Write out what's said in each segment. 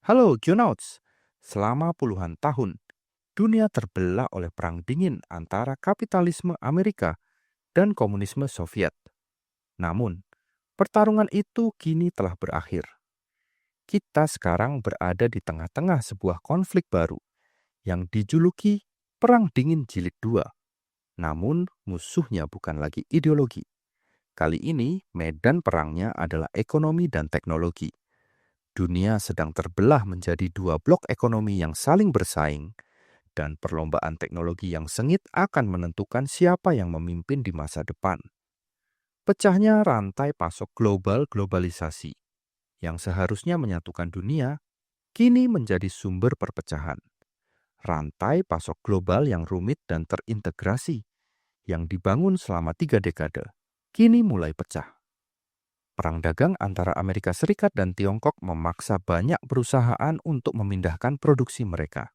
Halo Junauts, selama puluhan tahun, dunia terbelah oleh perang dingin antara kapitalisme Amerika dan komunisme Soviet. Namun, pertarungan itu kini telah berakhir. Kita sekarang berada di tengah-tengah sebuah konflik baru yang dijuluki Perang Dingin Jilid 2. Namun, musuhnya bukan lagi ideologi. Kali ini, medan perangnya adalah ekonomi dan teknologi. Dunia sedang terbelah menjadi dua blok ekonomi yang saling bersaing, dan perlombaan teknologi yang sengit akan menentukan siapa yang memimpin di masa depan. Pecahnya rantai pasok globalisasi, yang seharusnya menyatukan dunia, kini menjadi sumber perpecahan. Rantai pasok global yang rumit dan terintegrasi, yang dibangun selama 3 dekade, kini mulai pecah. Perang dagang antara Amerika Serikat dan Tiongkok memaksa banyak perusahaan untuk memindahkan produksi mereka.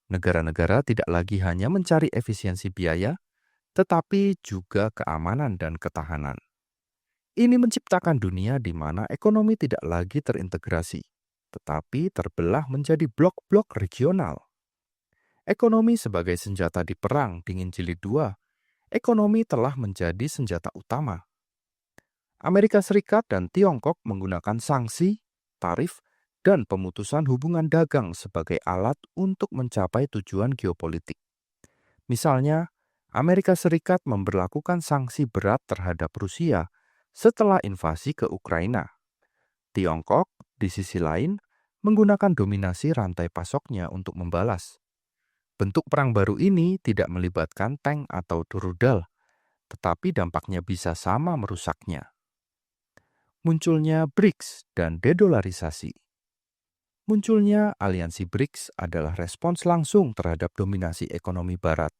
Negara-negara tidak lagi hanya mencari efisiensi biaya, tetapi juga keamanan dan ketahanan. Ini menciptakan dunia di mana ekonomi tidak lagi terintegrasi, tetapi terbelah menjadi blok-blok regional. Ekonomi sebagai senjata di Perang Dingin Jilid 2, ekonomi telah menjadi senjata utama. Amerika Serikat dan Tiongkok menggunakan sanksi, tarif, dan pemutusan hubungan dagang sebagai alat untuk mencapai tujuan geopolitik. Misalnya, Amerika Serikat memberlakukan sanksi berat terhadap Rusia setelah invasi ke Ukraina. Tiongkok, di sisi lain, menggunakan dominasi rantai pasoknya untuk membalas. Bentuk perang baru ini tidak melibatkan tank atau rudal, tetapi dampaknya bisa sama merusaknya. Munculnya BRICS dan dedolarisasi. Munculnya aliansi BRICS adalah respons langsung terhadap dominasi ekonomi Barat.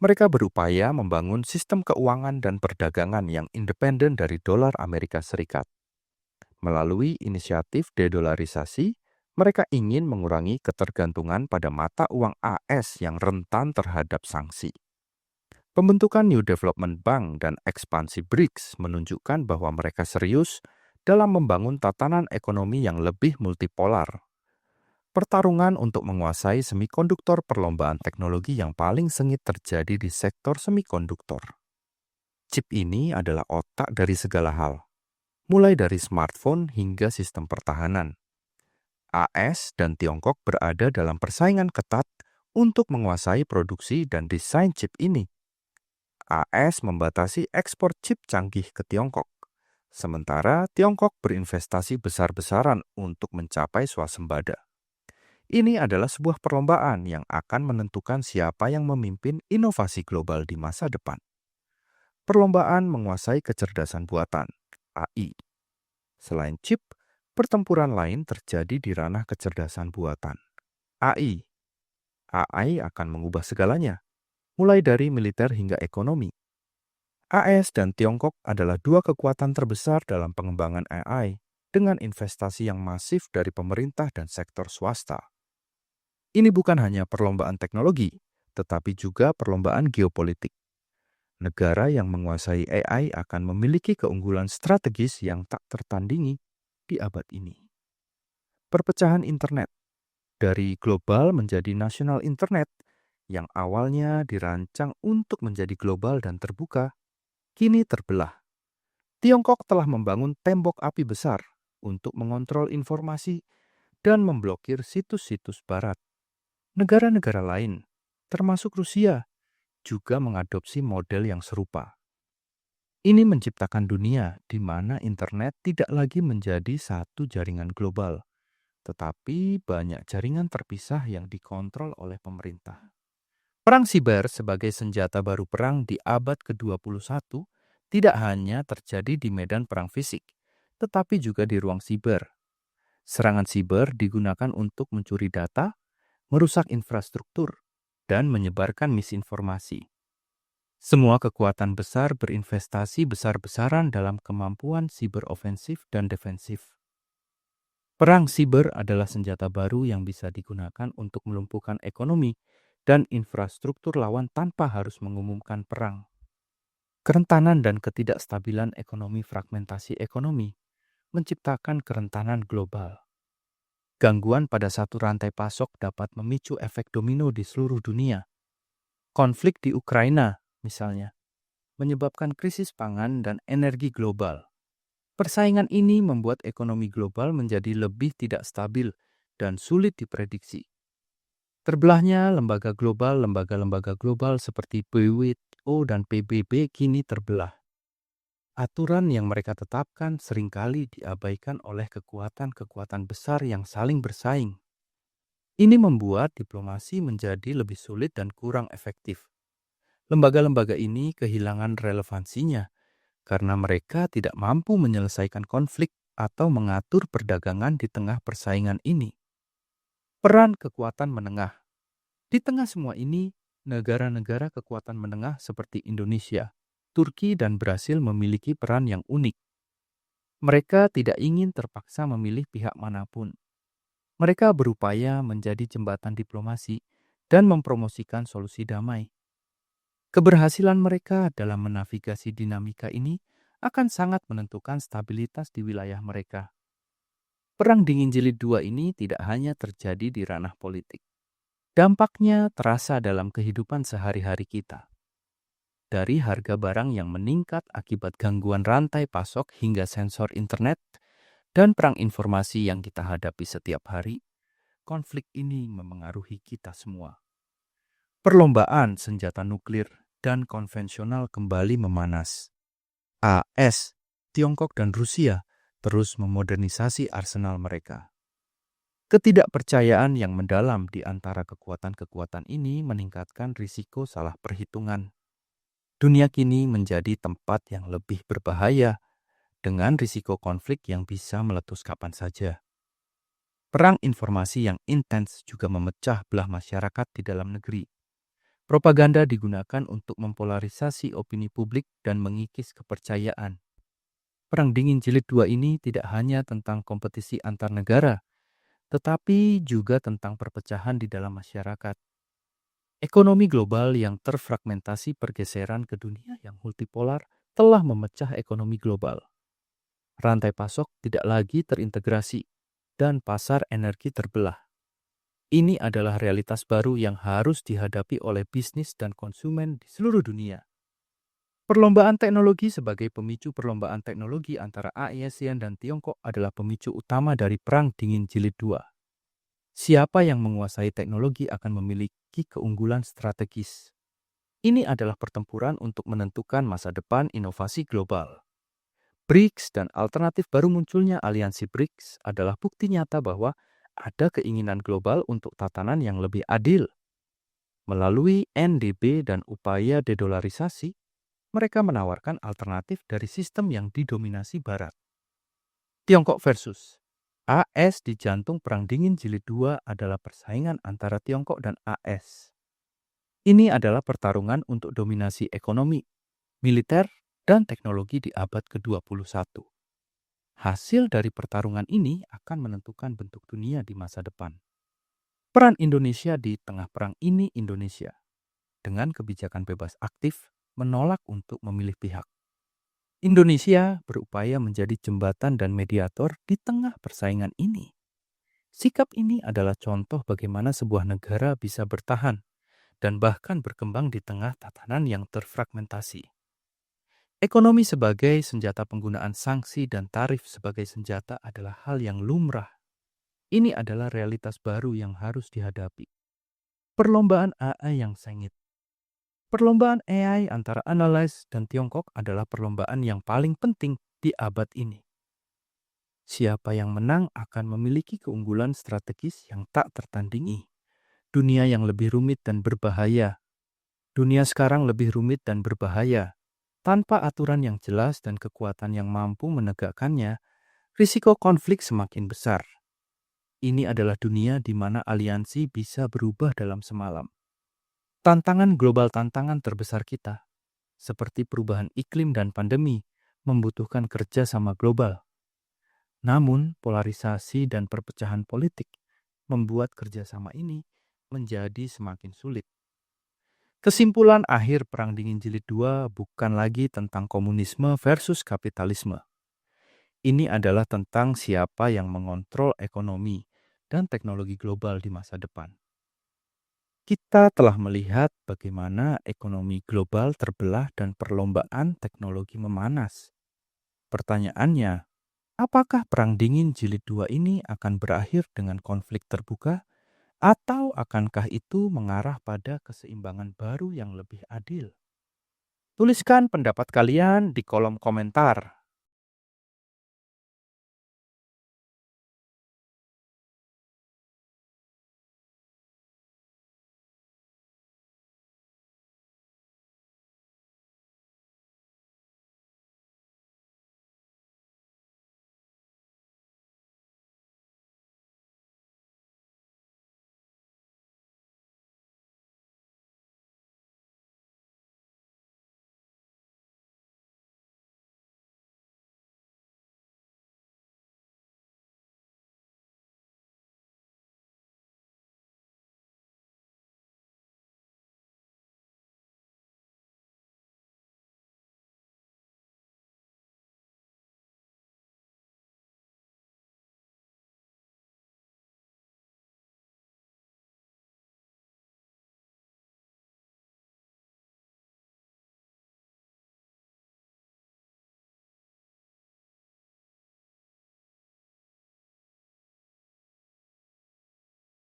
Mereka berupaya membangun sistem keuangan dan perdagangan yang independen dari dolar Amerika Serikat. Melalui inisiatif dedolarisasi, mereka ingin mengurangi ketergantungan pada mata uang AS yang rentan terhadap sanksi. Pembentukan New Development Bank dan ekspansi BRICS menunjukkan bahwa mereka serius dalam membangun tatanan ekonomi yang lebih multipolar. Pertarungan untuk menguasai semikonduktor perlombaan teknologi yang paling sengit terjadi di sektor semikonduktor. Chip ini adalah otak dari segala hal, mulai dari smartphone hingga sistem pertahanan. AS dan Tiongkok berada dalam persaingan ketat untuk menguasai produksi dan desain chip ini. AS membatasi ekspor chip canggih ke Tiongkok, sementara Tiongkok berinvestasi besar-besaran untuk mencapai swasembada. Ini adalah sebuah perlombaan yang akan menentukan siapa yang memimpin inovasi global di masa depan. Perlombaan menguasai kecerdasan buatan, AI. Selain chip, pertempuran lain terjadi di ranah kecerdasan buatan, AI. AI akan mengubah segalanya, mulai dari militer hingga ekonomi. AS dan Tiongkok adalah dua kekuatan terbesar dalam pengembangan AI dengan investasi yang masif dari pemerintah dan sektor swasta. Ini bukan hanya perlombaan teknologi, tetapi juga perlombaan geopolitik. Negara yang menguasai AI akan memiliki keunggulan strategis yang tak tertandingi di abad ini. Perpecahan internet dari global menjadi nasional internet yang awalnya dirancang untuk menjadi global dan terbuka, kini terbelah. Tiongkok telah membangun tembok api besar untuk mengontrol informasi dan memblokir situs-situs barat. Negara-negara lain, termasuk Rusia, juga mengadopsi model yang serupa. Ini menciptakan dunia di mana internet tidak lagi menjadi satu jaringan global, tetapi banyak jaringan terpisah yang dikontrol oleh pemerintah. Perang siber sebagai senjata baru perang di abad ke-21 tidak hanya terjadi di medan perang fisik, tetapi juga di ruang siber. Serangan siber digunakan untuk mencuri data, merusak infrastruktur, dan menyebarkan misinformasi. Semua kekuatan besar berinvestasi besar-besaran dalam kemampuan siber ofensif dan defensif. Perang siber adalah senjata baru yang bisa digunakan untuk melumpuhkan ekonomi dan infrastruktur lawan tanpa harus mengumumkan perang. Kerentanan dan ketidakstabilan ekonomi fragmentasi ekonomi menciptakan kerentanan global. Gangguan pada satu rantai pasok dapat memicu efek domino di seluruh dunia. Konflik di Ukraina, misalnya, menyebabkan krisis pangan dan energi global. Persaingan ini membuat ekonomi global menjadi lebih tidak stabil dan sulit diprediksi. Terbelahnya lembaga-lembaga global seperti WHO dan PBB kini terbelah. Aturan yang mereka tetapkan seringkali diabaikan oleh kekuatan-kekuatan besar yang saling bersaing. Ini membuat diplomasi menjadi lebih sulit dan kurang efektif. Lembaga-lembaga ini kehilangan relevansinya karena mereka tidak mampu menyelesaikan konflik atau mengatur perdagangan di tengah persaingan ini. Peran kekuatan menengah. Di tengah semua ini, negara-negara kekuatan menengah seperti Indonesia, Turki, dan Brasil memiliki peran yang unik. Mereka tidak ingin terpaksa memilih pihak manapun. Mereka berupaya menjadi jembatan diplomasi dan mempromosikan solusi damai. Keberhasilan mereka dalam menavigasi dinamika ini akan sangat menentukan stabilitas di wilayah mereka. Perang Dingin Jilid 2 ini tidak hanya terjadi di ranah politik. Dampaknya terasa dalam kehidupan sehari-hari kita. Dari harga barang yang meningkat akibat gangguan rantai pasok hingga sensor internet dan perang informasi yang kita hadapi setiap hari, konflik ini memengaruhi kita semua. Perlombaan senjata nuklir dan konvensional kembali memanas. AS, Tiongkok, dan Rusia terus memodernisasi arsenal mereka. Ketidakpercayaan yang mendalam di antara kekuatan-kekuatan ini meningkatkan risiko salah perhitungan. Dunia kini menjadi tempat yang lebih berbahaya dengan risiko konflik yang bisa meletus kapan saja. Perang informasi yang intens juga memecah belah masyarakat di dalam negeri. Propaganda digunakan untuk mempolarisasi opini publik dan mengikis kepercayaan. Perang Dingin Jilid 2 ini tidak hanya tentang kompetisi antar negara, tetapi juga tentang perpecahan di dalam masyarakat. Ekonomi global yang terfragmentasi, pergeseran ke dunia yang multipolar telah memecah ekonomi global. Rantai pasok tidak lagi terintegrasi dan pasar energi terbelah. Ini adalah realitas baru yang harus dihadapi oleh bisnis dan konsumen di seluruh dunia. Perlombaan teknologi sebagai pemicu perlombaan teknologi antara ASEAN dan Tiongkok adalah pemicu utama dari Perang Dingin Jilid 2. Siapa yang menguasai teknologi akan memiliki keunggulan strategis. Ini adalah pertempuran untuk menentukan masa depan inovasi global. BRICS dan alternatif baru munculnya aliansi BRICS adalah bukti nyata bahwa ada keinginan global untuk tatanan yang lebih adil. Melalui NDB dan upaya dedolarisasi, mereka menawarkan alternatif dari sistem yang didominasi Barat. Tiongkok versus AS di jantung Perang Dingin Jilid 2 adalah persaingan antara Tiongkok dan AS. Ini adalah pertarungan untuk dominasi ekonomi, militer, dan teknologi di abad ke-21. Hasil dari pertarungan ini akan menentukan bentuk dunia di masa depan. Peran Indonesia di tengah perang ini Indonesia, dengan kebijakan bebas aktif, menolak untuk memilih pihak. Indonesia berupaya menjadi jembatan dan mediator di tengah persaingan ini. Sikap ini adalah contoh bagaimana sebuah negara bisa bertahan dan bahkan berkembang di tengah tatanan yang terfragmentasi. Ekonomi sebagai senjata, penggunaan sanksi dan tarif sebagai senjata adalah hal yang lumrah. Ini adalah realitas baru yang harus dihadapi. Perlombaan AI yang sengit. Perlombaan AI antara Analyze dan Tiongkok adalah perlombaan yang paling penting di abad ini. Siapa yang menang akan memiliki keunggulan strategis yang tak tertandingi. Dunia yang lebih rumit dan berbahaya. Dunia sekarang lebih rumit dan berbahaya. Tanpa aturan yang jelas dan kekuatan yang mampu menegakkannya, risiko konflik semakin besar. Ini adalah dunia di mana aliansi bisa berubah dalam semalam. Tantangan global, tantangan terbesar kita, seperti perubahan iklim dan pandemi, membutuhkan kerjasama global. Namun, polarisasi dan perpecahan politik membuat kerjasama ini menjadi semakin sulit. Kesimpulan akhir Perang Dingin Jilid 2 bukan lagi tentang komunisme versus kapitalisme. Ini adalah tentang siapa yang mengontrol ekonomi dan teknologi global di masa depan. Kita telah melihat bagaimana ekonomi global terbelah dan perlombaan teknologi memanas. Pertanyaannya, apakah Perang Dingin Jilid 2 ini akan berakhir dengan konflik terbuka? Atau akankah itu mengarah pada keseimbangan baru yang lebih adil? Tuliskan pendapat kalian di kolom komentar.